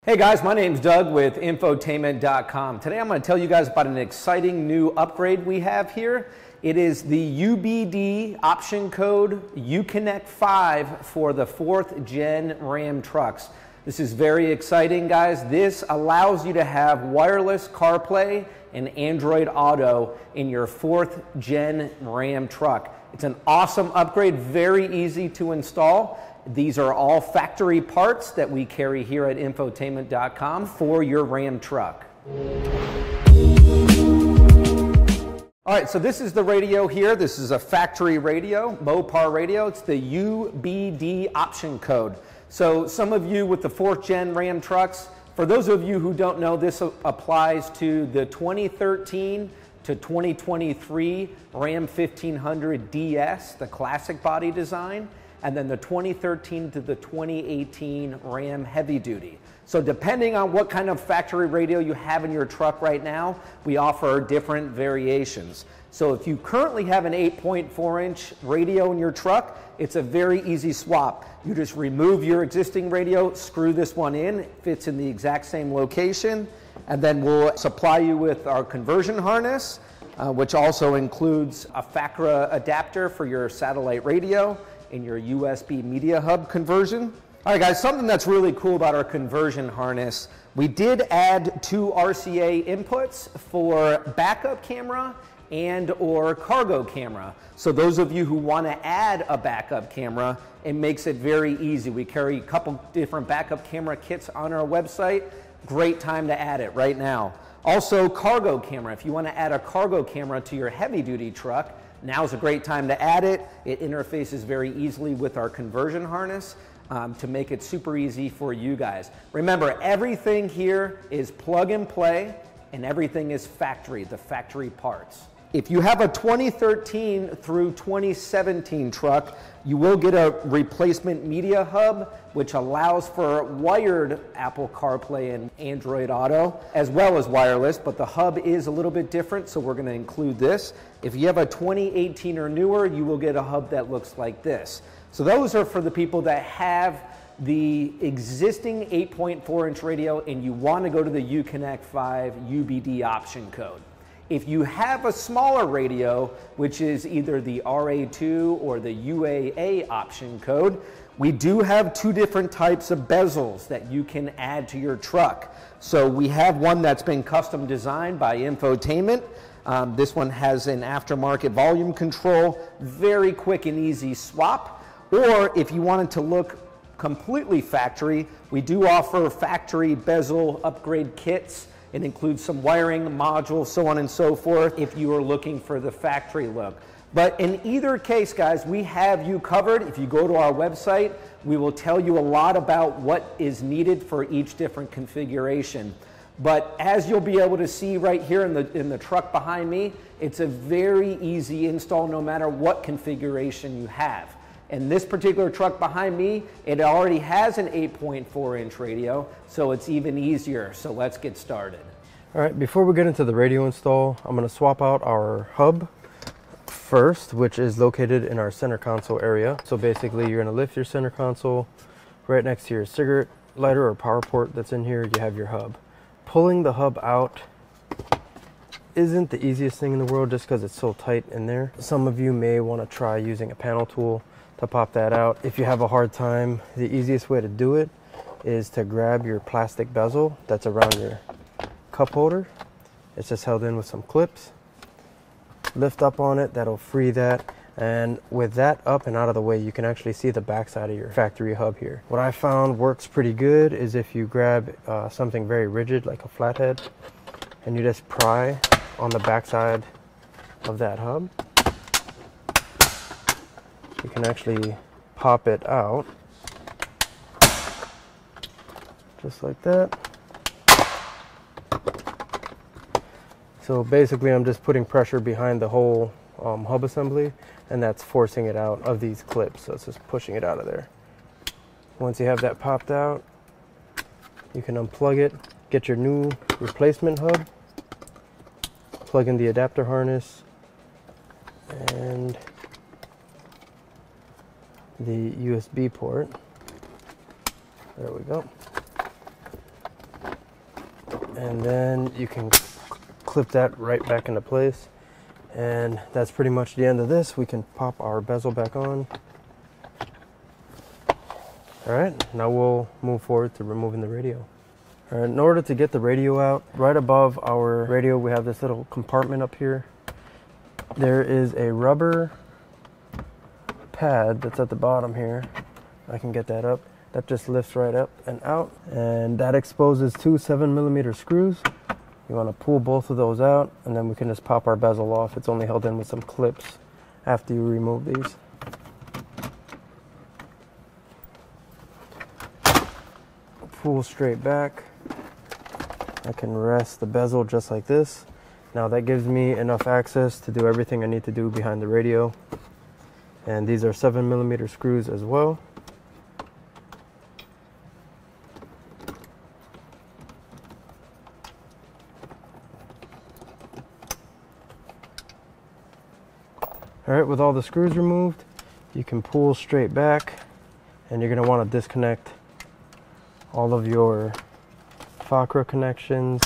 Hey guys, my name's Doug with Infotainment.com. Today I'm going to tell you guys about an exciting new upgrade we have here. It is the UBD option code UConnect 5 for the 4th gen Ram trucks. This is very exciting, guys. This allows you to have wireless CarPlay and Android Auto in your 4th gen Ram truck. It's an awesome upgrade, very easy to install. These are all factory parts that we carry here at Infotainment.com for your Ram truck. All right, so this is the radio here. This is a factory radio, Mopar radio. It's the UBD option code. So some of you with the 4th gen Ram trucks, for those of you who don't know, this applies to the 2013 to 2023 Ram 1500 DS, the classic body design, and then the 2013 to the 2018 Ram Heavy Duty. So depending on what kind of factory radio you have in your truck right now, we offer different variations. So if you currently have an 8.4-inch radio in your truck, it's a very easy swap. You just remove your existing radio, screw this one in, it fits in the exact same location, and then we'll supply you with our conversion harness, which also includes a FACRA adapter for your satellite radio in your USB media hub conversion. All right, guys, something that's really cool about our conversion harness, we did add 2 RCA inputs for backup camera and or cargo camera. So those of you who want to add a backup camera, it makes it very easy. We carry a couple different backup camera kits on our website. Great time to add it right now. Also, cargo camera. If you want to add a cargo camera to your heavy duty truck, now's a great time to add it. It interfaces very easily with our conversion harness to make it super easy for you guys. Remember, everything here is plug and play and everything is factory, the factory parts. If you have a 2013 through 2017 truck, you will get a replacement media hub, which allows for wired Apple CarPlay and Android Auto, as well as wireless, but the hub is a little bit different, so we're going to include this. If you have a 2018 or newer, you will get a hub that looks like this. So those are for the people that have the existing 8.4-inch radio and you want to go to the UConnect 5 UBD option code. If you have a smaller radio, which is either the RA2 or the UAA option code, we do have 2 different types of bezels that you can add to your truck. So we have one that's been custom designed by Infotainment. This one has an aftermarket volume control, very quick and easy swap. Or if you wanted to look completely factory, we do offer factory bezel upgrade kits. It includes some wiring, modules, so on and so forth, if you are looking for the factory look. But in either case, guys, we have you covered. If you go to our website, we will tell you a lot about what is needed for each different configuration. But as you'll be able to see right here in the truck behind me, it's a very easy install no matter what configuration you have. And this particular truck behind me, it already has an 8.4-inch radio, so it's even easier. So let's get started. All right, before we get into the radio install, I'm going to swap out our hub first, which is located in our center console area. So basically, you're going to lift your center console right next to your cigarette lighter or power port that's in here. You have your hub. Pulling the hub out isn't the easiest thing in the world just because it's so tight in there. Some of you may want to try using a panel tool to pop that out. If you have a hard time, the easiest way to do it is to grab your plastic bezel that's around your cup holder. It's just held in with some clips. Lift up on it, that'll free that. And with that up and out of the way, you can actually see the backside of your factory hub here. What I found works pretty good is if you grab something very rigid like a flathead and you just pry on the backside of that hub, you can actually pop it out just like that. So basically I'm just putting pressure behind the whole hub assembly, and that's forcing it out of these clips, so it's just pushing it out of there. Once you have that popped out, you can unplug it, get your new replacement hub, plug in the adapter harness, and the USB port. There we go. and then you can clip that right back into place. And that's pretty much the end of this. We can pop our bezel back on. All right, now we'll move forward to removing the radio. All right, in order to get the radio out, right above our radio, we have this little compartment up here. There is a rubber pad that's at the bottom here. I can get that up. That just lifts right up and out, and that exposes two 7mm screws. You want to pull both of those out, and then we can just pop our bezel off. It's only held in with some clips after you remove these. Pull straight back. I can rest the bezel just like this. Now that gives me enough access to do everything I need to do behind the radio. And these are 7mm screws as well. All right, with all the screws removed, you can pull straight back, and you're going to want to disconnect all of your Fakra connections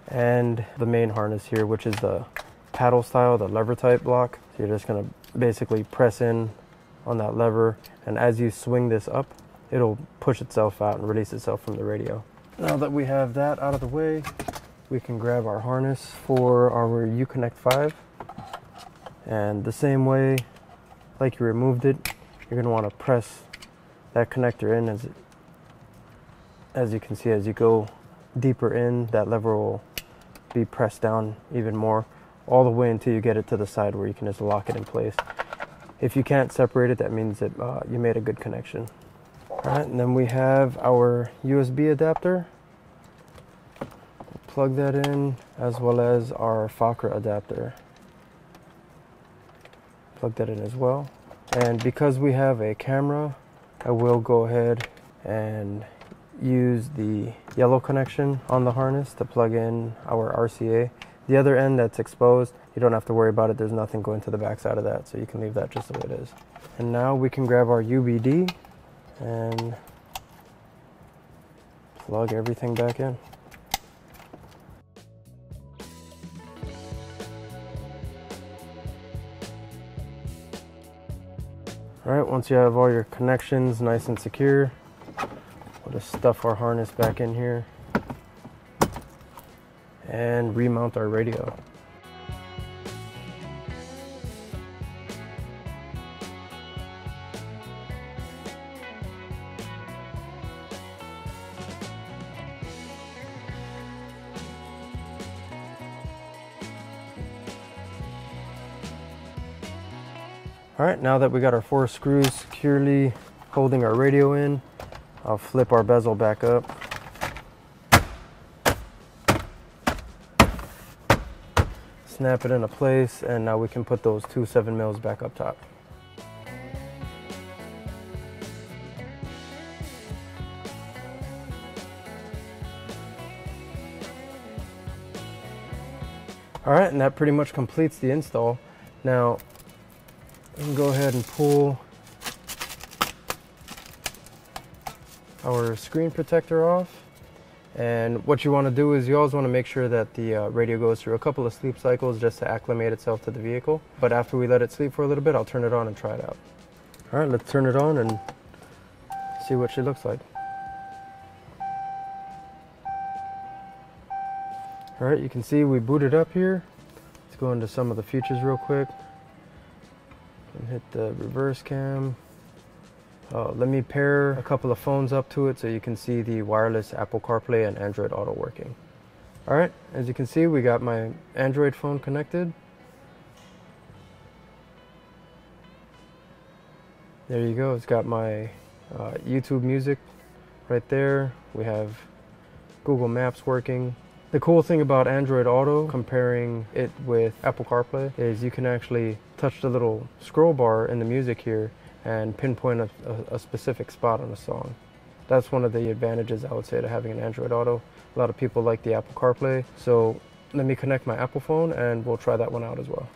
and the main harness here, which is the paddle style, the lever type block. So you're just going to basically press in on that lever, and as you swing this up, it'll push itself out and release itself from the radio. Now that we have that out of the way, we can grab our harness for our UConnect 5. And the same way, like you removed it, you're going to want to press that connector in. As you can see, as you go deeper in, that lever will be pressed down even more, all the way until you get it to the side where you can just lock it in place. If you can't separate it, that means that you made a good connection. All right, and then we have our USB adapter. Plug that in, as well as our Fakra adapter. Plug that in as well. And because we have a camera, I will go ahead and use the yellow connection on the harness to plug in our RCA. The other end that's exposed, you don't have to worry about it. There's nothing going to the back side of that, so you can leave that just the way it is. And now we can grab our UBD and plug everything back in. All right, once you have all your connections nice and secure, we'll just stuff our harness back in here and remount our radio. All right, now that we got our 4 screws securely holding our radio in, I'll flip our bezel back up. Snap it into place, and now we can put those 2 7mm back up top. All right, and that pretty much completes the install. Now, we can go ahead and pull our screen protector off. And what you want to do is you always want to make sure that the radio goes through a couple of sleep cycles just to acclimate itself to the vehicle. But after we let it sleep for a little bit, I'll turn it on and try it out. All right, let's turn it on and see what she looks like. All right, you can see we booted up here. Let's go into some of the features real quick. And hit the reverse cam. Let me pair a couple of phones up to it so you can see the wireless Apple CarPlay and Android Auto working. All right, as you can see, we got my Android phone connected. There you go, it's got my YouTube music right there. We have Google Maps working. The cool thing about Android Auto, comparing it with Apple CarPlay, is you can actually touch the little scroll bar in the music here and pinpoint a specific spot on a song. That's one of the advantages, I would say, to having an Android Auto. A lot of people like the Apple CarPlay, so let me connect my Apple phone and we'll try that one out as well.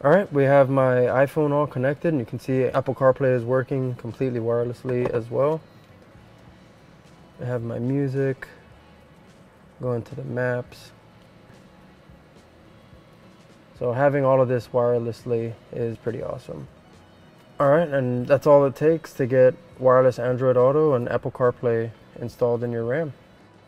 All right, we have my iPhone all connected, and you can see Apple CarPlay is working completely wirelessly as well. I have my music, Go into the maps. So having all of this wirelessly is pretty awesome. All right, and that's all it takes to get wireless Android Auto and Apple CarPlay installed in your Ram.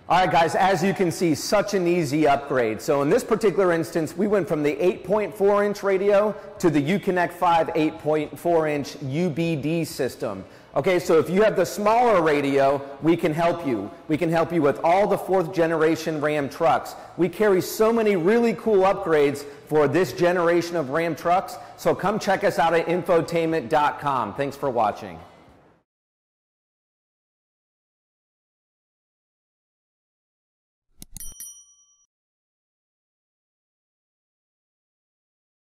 All right, guys, as you can see, such an easy upgrade. So in this particular instance, we went from the 8.4-inch radio to the UConnect 5 8.4-inch UBD system. Okay, so if you have the smaller radio, we can help you. We can help you with all the 4th generation Ram trucks. We carry so many really cool upgrades for this generation of Ram trucks, so come check us out at Infotainment.com. Thanks for watching.